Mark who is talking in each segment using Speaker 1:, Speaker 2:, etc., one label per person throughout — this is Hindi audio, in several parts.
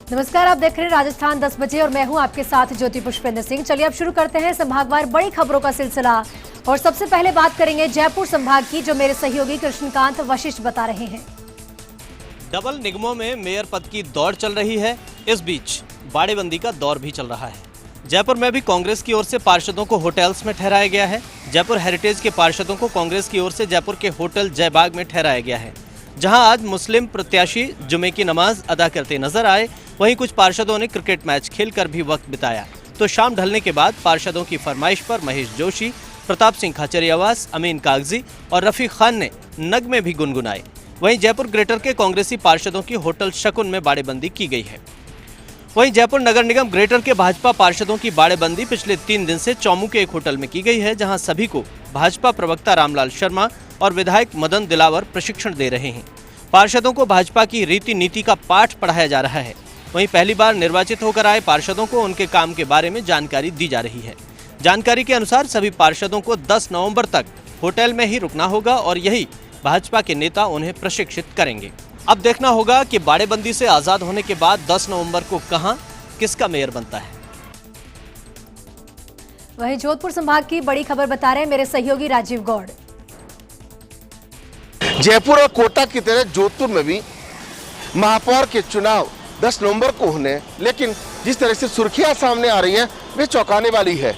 Speaker 1: नमस्कार, आप देख रहे हैं राजस्थान 10 बजे और मैं हूं आपके साथ ज्योति पुष्पेंद्र सिंह। चलिए अब शुरू करते हैं संभागवार बड़ी खबरों का सिलसिला और सबसे पहले बात करेंगे जयपुर संभाग की, जो मेरे सहयोगी कृष्णकांत वशिष्ठ बता रहे हैं।
Speaker 2: डबल निगमों में मेयर पद की दौड़ चल रही है। इस बीच बाड़ेबंदी का दौर भी चल रहा है। जयपुर में भी कांग्रेस की ओर से पार्षदों को होटल्स में ठहराया गया है। जयपुर हेरिटेज के पार्षदों को कांग्रेस की ओर से जयपुर के होटल जयबाग में ठहराया गया है, जहां आज मुस्लिम प्रत्याशी जुमे की नमाज अदा करते नजर आए। वहीं कुछ पार्षदों ने क्रिकेट मैच खेलकर भी वक्त बिताया। तो शाम ढलने के बाद पार्षदों की फरमाइश पर महेश जोशी, प्रताप सिंह खाचरियावास, अमीन कागजी और रफीक खान ने नगमे भी गुनगुनाए। वहीं जयपुर ग्रेटर के कांग्रेसी पार्षदों की होटल शकुन में बाड़ेबंदी की गई है। वहीं जयपुर नगर निगम ग्रेटर के भाजपा पार्षदों की बाड़ेबंदी पिछले 3 दिन से चौमू के एक होटल में की गई है, जहां सभी को भाजपा प्रवक्ता रामलाल शर्मा और विधायक मदन दिलावर प्रशिक्षण दे रहे हैं। पार्षदों को भाजपा की रीति नीति का पाठ पढ़ाया जा रहा है। वहीं पहली बार निर्वाचित होकर आए पार्षदों को उनके काम के बारे में जानकारी दी जा रही है। जानकारी के अनुसार सभी पार्षदों को 10 नवंबर तक होटल में ही रुकना होगा और यही भाजपा के नेता उन्हें प्रशिक्षित करेंगे। अब देखना होगा कि बाड़ेबंदी से आजाद होने के बाद 10 नवंबर को कहां किसका मेयर बनता है।
Speaker 1: वहीं जोधपुर संभाग की बड़ी खबर बता रहे हैं मेरे सहयोगी राजीव गौड़।
Speaker 3: जयपुर और कोटा की तरह जोधपुर में भी महापौर के चुनाव 10 नवंबर को होने, लेकिन जिस तरह से सुर्खियां सामने आ रही हैं वे चौंकाने वाली है।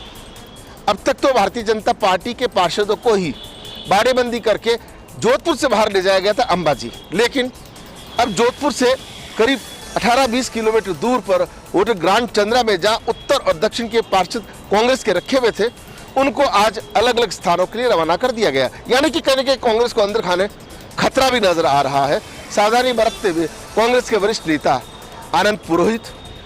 Speaker 3: अब तक तो भारतीय जनता पार्टी के पार्षदों को ही बाड़ेबंदी करके जोधपुर से बाहर ले जाया गया था अंबाजी, लेकिन अब जोधपुर से करीब 18-20 किलोमीटर दूर पर होटल ग्रांड चंद्रा में जहां उत्तर और दक्षिण के पार्षद कांग्रेस के रखे हुए थे, उनको आज अलग अलग स्थानों के लिए रवाना कर दिया गया। यानी कि कहने के कांग्रेस को अंदर खाने खतरा भी नजर आ रहा है। सावधानी बरतते हुए कांग्रेस के वरिष्ठ नेता आनंद पुरोहित,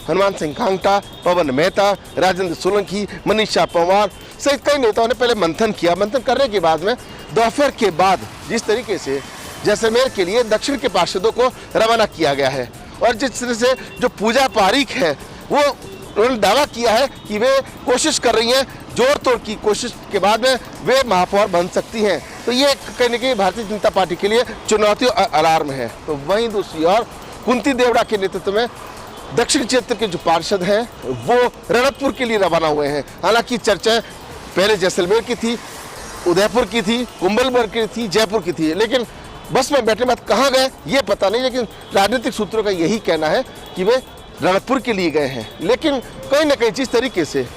Speaker 3: हनुमान सिंह कांगटा, पवन मेहता, राजेंद्र सोलंकी, मनीषा पंवार सहित कई नेताओं ने पहले मंथन किया। मंथन करने के बाद में दोपहर के बाद जिस तरीके से जैसलमेर के लिए दक्षिण के पार्षदों को रवाना किया गया है और जिस तरह से जो पूजा पारीख है वो उन्होंने दावा किया है कि वे कोशिश कर रही हैं, जोड़ तोड़ की कोशिश के बाद में वे महापौर बन सकती हैं। तो ये कहने की भारतीय जनता पार्टी के लिए चुनौती और अलार्म है। तो वहीं दूसरी ओर कुंती देवड़ा के नेतृत्व में दक्षिण क्षेत्र के जो पार्षद हैं वो रणकपुर के लिए रवाना हुए हैं। हालांकि चर्चा पहले जैसलमेर की थी, उदयपुर की थी, कुंभलगढ़ की थी, जयपुर की थी, लेकिन बस में बैठने बाद कहाँ गए ये पता नहीं। लेकिन राजनीतिक सूत्रों का यही कहना है कि वे रणकपुर के लिए गए हैं। लेकिन कहीं ना कहीं जिस तरीके से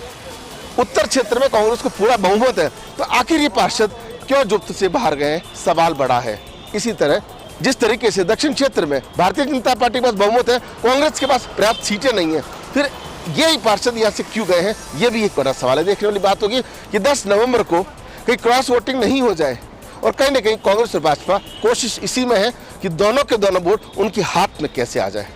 Speaker 3: उत्तर क्षेत्र में कांग्रेस को पूरा बहुमत है, तो आखिर ये पार्षद क्यों जुब्त से बाहर गए, सवाल बड़ा है। इसी तरह जिस तरीके से दक्षिण क्षेत्र में भारतीय जनता पार्टी के पास बहुमत है, कांग्रेस के पास पर्याप्त सीटें नहीं है, फिर ये पार्षद यहाँ से क्यों गए हैं, ये भी एक बड़ा सवाल है। देखने वाली बात होगी कि 10 नवंबर को कहीं क्रॉस वोटिंग नहीं हो जाए और कहीं ना कहीं कांग्रेस और भाजपा कोशिश इसी में है कि दोनों के दोनों वोट उनके हाथ में कैसे आ जाए।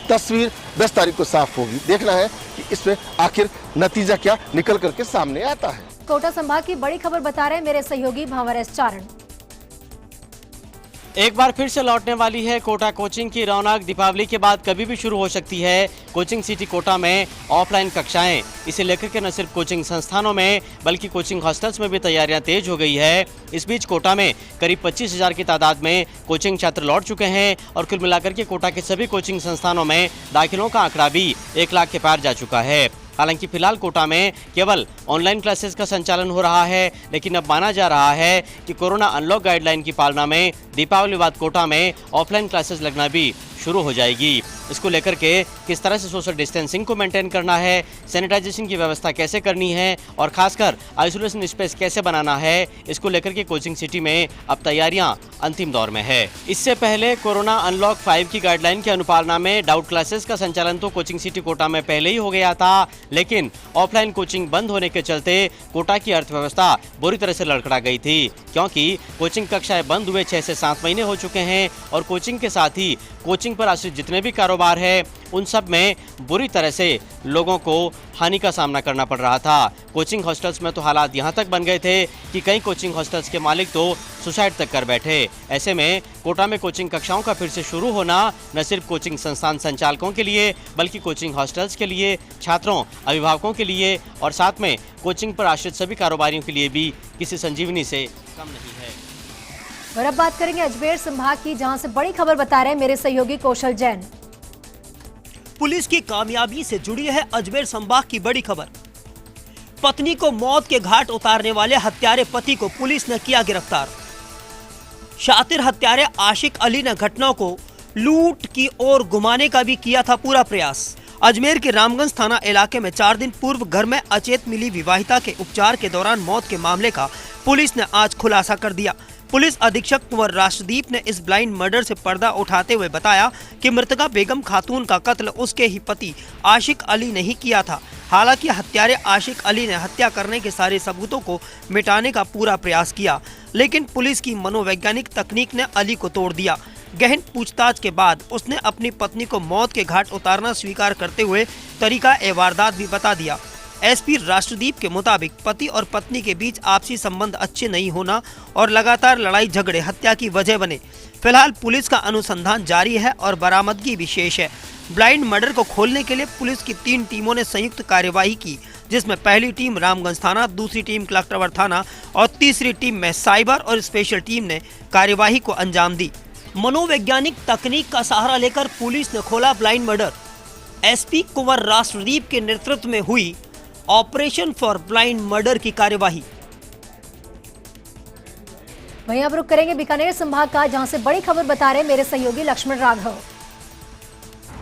Speaker 3: तस्वीर 10 तारीख को साफ होगी। देखना है कि इसमें आखिर नतीजा क्या निकल करके सामने आता है।
Speaker 1: कोटा संभाग की बड़ी खबर बता रहे हैं मेरे सहयोगी भावर एस चारण।
Speaker 2: एक बार फिर से लौटने वाली है कोटा कोचिंग की रौनक। दीपावली के बाद कभी भी शुरू हो सकती है कोचिंग सिटी कोटा में ऑफलाइन कक्षाएं। इसे लेकर के न सिर्फ कोचिंग संस्थानों में बल्कि कोचिंग हॉस्टल्स में भी तैयारियां तेज हो गई है। इस बीच कोटा में करीब 25,000 की तादाद में कोचिंग छात्र लौट चुके हैं और कुल मिलाकर के कोटा के सभी कोचिंग संस्थानों में दाखिलों का आंकड़ा भी 1 लाख के पार जा चुका है। हालांकि फिलहाल कोटा में केवल ऑनलाइन क्लासेस का संचालन हो रहा है, लेकिन अब माना जा रहा है कि कोरोना अनलॉक गाइडलाइन की पालना में दीपावली बाद कोटा में ऑफलाइन क्लासेस लगना भी शुरू हो जाएगी। इसको लेकर के किस तरह से सोशल डिस्टेंसिंग को मेंटेन करना है, सैनिटाइजेशन की व्यवस्था कैसे करनी है और खासकर आइसोलेशन स्पेस कैसे बनाना है, इसको लेकर के कोचिंग सिटी में अब तैयारियां अंतिम दौर में है। इससे पहले कोरोना अनलॉक 5 की गाइडलाइन की अनुपालना में डाउट क्लासेस का संचालन तो कोचिंग सिटी कोटा में पहले ही हो गया था, लेकिन ऑफलाइन कोचिंग बंद होने के चलते कोटा की अर्थव्यवस्था बुरी तरह से लड़खड़ा गई थी, क्योंकि कोचिंग कक्षाएं बंद हुए 6 से 7 महीने हो चुके हैं और कोचिंग के साथ ही कोचिंग पर आश्रित जितने भी कारोबार है उन सब में बुरी तरह से लोगों को हानि का सामना करना पड़ रहा था। कोचिंग हॉस्टल्स में तो हालात यहाँ तक बन गए थे कि कई कोचिंग हॉस्टल्स के मालिक तो सुसाइड तक कर बैठे। ऐसे में कोटा में कोचिंग कक्षाओं का फिर से शुरू होना न सिर्फ कोचिंग संस्थान संचालकों के लिए बल्कि कोचिंग हॉस्टल्स के लिए, छात्रों, अभिभावकों के लिए और साथ में कोचिंग पर आश्रित सभी कारोबारियों के लिए भी किसी संजीवनी से कम नहीं है।
Speaker 1: और अब बात करेंगे अजमेर संभाग की, जहां से बड़ी खबर बता रहे हैं मेरे सहयोगी कौशल जैन।
Speaker 4: पुलिस की कामयाबी से जुड़ी है अजमेर संभाग की बड़ी खबर। पत्नी को मौत के घाट उतारने वाले हत्यारे पति को पुलिस ने किया गिरफ्तार। शातिर हत्यारे आशिक अली ने घटना को लूट की ओर घुमाने का भी किया था पूरा प्रयास। अजमेर के रामगंज थाना इलाके में 4 दिन पूर्व घर में अचेत मिली विवाहिता के उपचार के दौरान मौत के मामले का पुलिस ने आज खुलासा कर दिया। पुलिस अधीक्षक कुंवर राष्ट्रदीप ने इस ब्लाइंड मर्डर से पर्दा उठाते हुए बताया कि मृतका बेगम खातून का कत्ल उसके ही पति आशिक अली ने ही किया था। हालांकि हत्यारे आशिक अली ने हत्या करने के सारे सबूतों को मिटाने का पूरा प्रयास किया, लेकिन पुलिस की मनोवैज्ञानिक तकनीक ने अली को तोड़ दिया। गहन पूछताछ के बाद उसने अपनी पत्नी को मौत के घाट उतारना स्वीकार करते हुए तरीका ए वारदात भी बता दिया। एसपी राष्ट्रदीप के मुताबिक पति और पत्नी के बीच आपसी संबंध अच्छे नहीं होना और लगातार लड़ाई झगड़े हत्या की वजह बने। फिलहाल पुलिस का अनुसंधान जारी है और बरामदगी भी शेष है। ब्लाइंड मर्डर को खोलने के लिए पुलिस की 3 टीमों ने संयुक्त कार्यवाही की, जिसमें पहली टीम रामगंज थाना, दूसरी टीम कलेक्टरवार थाना और तीसरी टीम में साइबर और स्पेशल टीम ने कार्यवाही को अंजाम दी। मनोवैज्ञानिक तकनीक का सहारा लेकर पुलिस ने खोला ब्लाइंड मर्डर। एसपी कुंवर राष्ट्रदीप के नेतृत्व में हुई ऑपरेशन फॉर ब्लाइंड मर्डर की कार्यवाही।
Speaker 1: वहीं अब रुक करेंगे बीकानेर संभाग का, जहां से बड़ी खबर बता रहे मेरे सहयोगी लक्ष्मण राघव।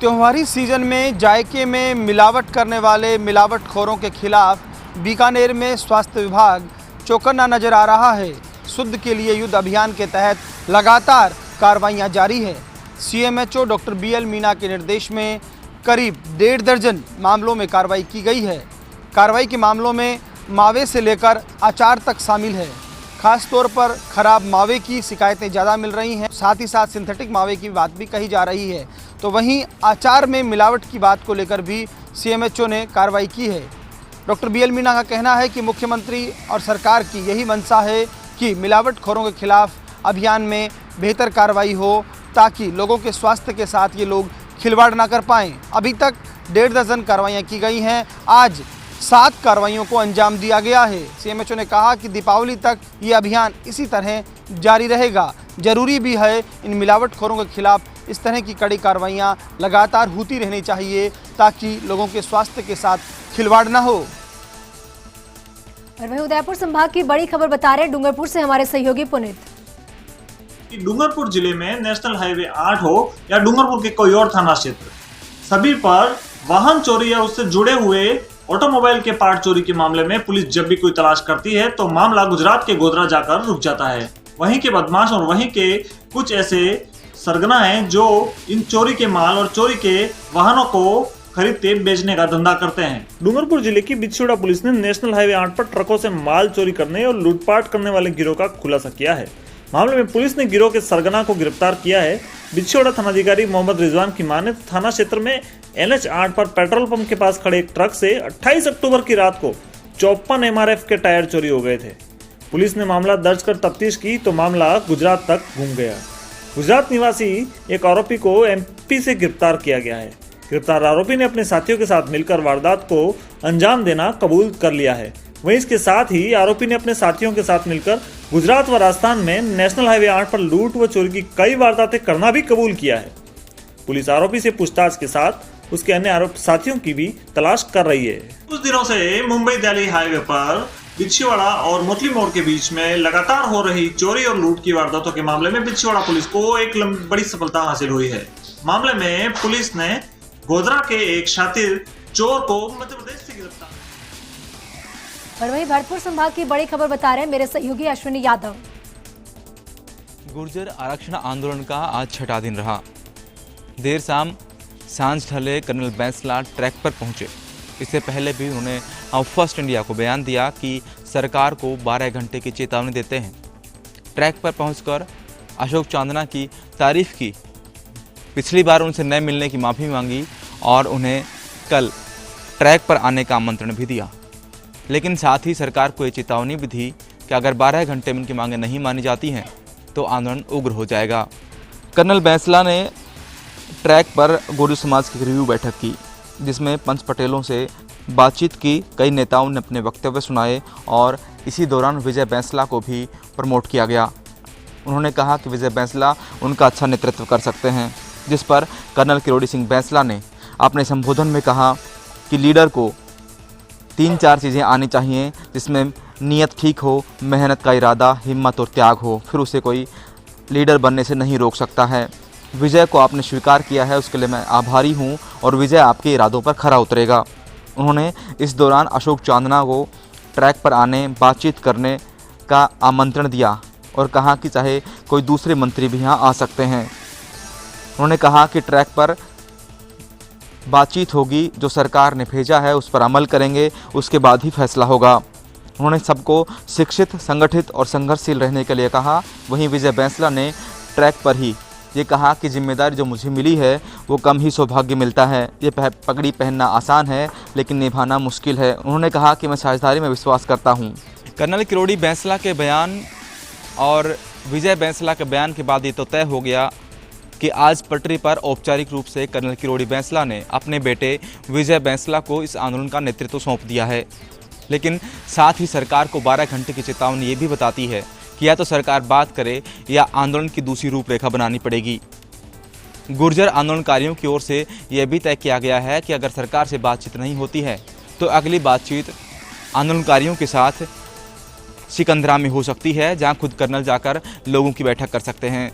Speaker 5: त्योहारी सीजन में जायके में मिलावट करने वाले मिलावटखोरों के खिलाफ बीकानेर में स्वास्थ्य विभाग चौकन्ना नजर आ रहा है। शुद्ध के लिए युद्ध अभियान के तहत लगातार कार्रवाइयां जारी है। सीएमएचओ डॉक्टर बीएल मीना के निर्देश में करीब 1.5 दर्जन मामलों में कार्रवाई की गई है। कार्रवाई के मामलों में मावे से लेकर अचार तक शामिल है। खास तौर पर खराब मावे की शिकायतें ज़्यादा मिल रही हैं, साथ ही साथ सिंथेटिक मावे की बात भी कही जा रही है। तो वहीं अचार में मिलावट की बात को लेकर भी सीएमएचओ ने कार्रवाई की है। डॉक्टर बीएल मीना का कहना है कि मुख्यमंत्री और सरकार की यही मंशा है कि मिलावटखोरों के खिलाफ अभियान में बेहतर कार्रवाई हो, ताकि लोगों के स्वास्थ्य के साथ ये लोग खिलवाड़ ना कर पाएँ। अभी तक 1.5 दर्जन कार्रवाइयाँ की गई हैं। आज 7 कार्रवाइयों को अंजाम दिया गया है। सीएमएचओ ने कहा कि दीपावली तक ये अभियान इसी तरह जारी रहेगा। जरूरी भी है इन मिलावटखोरों के खिलाफ इस तरह की कड़ी कार्रवाइयाँ लगातार होती रहनी चाहिए, ताकि लोगों के स्वास्थ्य के साथ खिलवाड़ ना हो।
Speaker 1: और वहीं उदयपुर संभाग की बड़ी खबर बता रहे डूंगरपुर से हमारे सहयोगी पुनीत।
Speaker 6: डूंगरपुर जिले में नेशनल हाईवे 8 हो या डूंगरपुर के कोई और थाना क्षेत्र, सभी पर वाहन चोरी या उससे जुड़े हुए ऑटोमोबाइल के पार्ट चोरी के मामले में पुलिस जब भी कोई तलाश करती है तो मामला गुजरात के गोधरा जाकर रुक जाता है। वहीं के बदमाश और वहीं के कुछ ऐसे सरगना हैं जो इन चोरी के माल और चोरी के वाहनों को खरीदते बेचने का धंधा करते हैं। डूंगरपुर जिले की बिछोड़ा पुलिस ने नेशनल हाईवे 8 पर ट्रकों से माल चोरी करने और लूटपाट करने वाले गिरोह का खुलासा किया है। मामले में पुलिस ने गिरोह के सरगना को गिरफ्तार किया है। बिछोड़ा थानाधिकारी मोहम्मद रिजवान की माने थाना क्षेत्र में NH 8 पर पेट्रोल पंप के पास खड़े एक ट्रक से 28 अक्टूबर की रात को 54 MRF के टायर चोरी हो गए थे। पुलिस ने मामला दर्ज कर तफ्तीश की तो मामला गुजरात तक घूम गया। गुजरात निवासी एक आरोपी को MP से गिरफ्तार किया गया है। गिरफ्तार आरोपी ने अपने साथियों के साथ मिलकर वारदात को अंजाम देना कबूल कर लिया है। वहीं इसके साथ ही आरोपी ने अपने साथियों के साथ मिलकर गुजरात व राजस्थान में नेशनल हाईवे 8 पर लूट व चोरी की कई वारदातें करना भी कबूल किया है। पुलिस आरोपी से पूछताछ के साथ उसके अन्य आरोप साथियों की भी तलाश कर रही है। कुछ दिनों से मुंबई दिल्ली हाईवे पर बिछवाड़ा और मोतली मोड़ के बीच में लगातार हो रही चोरी और लूट की वारदातों के मामले में बिछवाड़ा पुलिस को एक बड़ी सफलता हासिल हुई है। मामले में पुलिस ने गोधरा के एक शातिर चोर को मध्य प्रदेश से गिरफ्तार।
Speaker 1: और वहीं भरतपुर संभाग की बड़ी खबर बता रहे हैं मेरे सहयोगी अश्विनी यादव।
Speaker 7: गुर्जर आरक्षण आंदोलन का आज 6ठा दिन रहा। देर शाम सांझ ढले कर्नल बैंसला ट्रैक पर पहुंचे। इससे पहले भी उन्होंने फर्स्ट इंडिया को बयान दिया कि सरकार को 12 घंटे की चेतावनी देते हैं। ट्रैक पर पहुंचकर अशोक चांदना की तारीफ की। पिछली बार उनसे न मिलने की माफ़ी मांगी और उन्हें कल ट्रैक पर आने का आमंत्रण भी दिया, लेकिन साथ ही सरकार को ये चेतावनी भी दी कि अगर 12 घंटे में उनकी मांगें नहीं मानी जाती हैं तो आंदोलन उग्र हो जाएगा। कर्नल बैंसला ने ट्रैक पर गुर्जर समाज की रिव्यू बैठक की, जिसमें पंच पटेलों से बातचीत की। कई नेताओं ने अपने वक्तव्य सुनाए और इसी दौरान विजय बैंसला को भी प्रमोट किया गया। उन्होंने कहा कि विजय बैंसला उनका अच्छा नेतृत्व कर सकते हैं, जिस पर कर्नल किरोड़ी सिंह बैंसला ने अपने संबोधन में कहा कि लीडर को 3-4 चीज़ें आनी चाहिए, जिसमें नीयत ठीक हो, मेहनत का इरादा, हिम्मत और त्याग हो, फिर उसे कोई लीडर बनने से नहीं रोक सकता है। विजय को आपने स्वीकार किया है, उसके लिए मैं आभारी हूं और विजय आपके इरादों पर खरा उतरेगा। उन्होंने इस दौरान अशोक चांदना को ट्रैक पर आने, बातचीत करने का आमंत्रण दिया और कहा कि चाहे कोई दूसरे मंत्री भी यहाँ आ सकते हैं। उन्होंने कहा कि ट्रैक पर बातचीत होगी, जो सरकार ने भेजा है उस पर अमल करेंगे, उसके बाद ही फैसला होगा। उन्होंने सबको शिक्षित, संगठित और संघर्षशील रहने के लिए कहा। वहीं विजय बैंसला ने ट्रैक पर ही ये कहा कि जिम्मेदारी जो मुझे मिली है वो कम ही सौभाग्य मिलता है। ये पगड़ी पहनना आसान है लेकिन निभाना मुश्किल है। उन्होंने कहा कि मैं साझेदारी में विश्वास करता हूँ। कर्नल किरोड़ी बैंसला के बयान और विजय बैंसला के बयान के बाद ये तो तय हो गया कि आज पटरी पर औपचारिक रूप से कर्नल किरोड़ी बैंसला ने अपने बेटे विजय बैंसला को इस आंदोलन का नेतृत्व सौंप दिया है। लेकिन साथ ही सरकार को 12 घंटे की चेतावनी ये भी बताती है कि या तो सरकार बात करे या आंदोलन की दूसरी रूपरेखा बनानी पड़ेगी। गुर्जर आंदोलनकारियों की ओर से यह भी तय किया गया है कि अगर सरकार से बातचीत नहीं होती है तो अगली बातचीत आंदोलनकारियों के साथ सिकंदरा में हो सकती है, जहां खुद कर्नल जाकर लोगों की बैठक कर सकते हैं।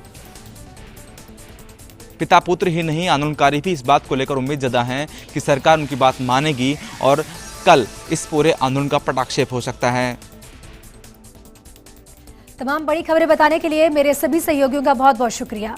Speaker 7: पिता पुत्र ही नहीं, आंदोलनकारी भी इस बात को लेकर उम्मीद ज़्यादा हैं कि सरकार उनकी बात मानेगी और कल इस पूरे आंदोलन का पटाक्षेप हो सकता है।
Speaker 1: तमाम बड़ी खबरें बताने के लिए मेरे सभी सहयोगियों का बहुत बहुत शुक्रिया।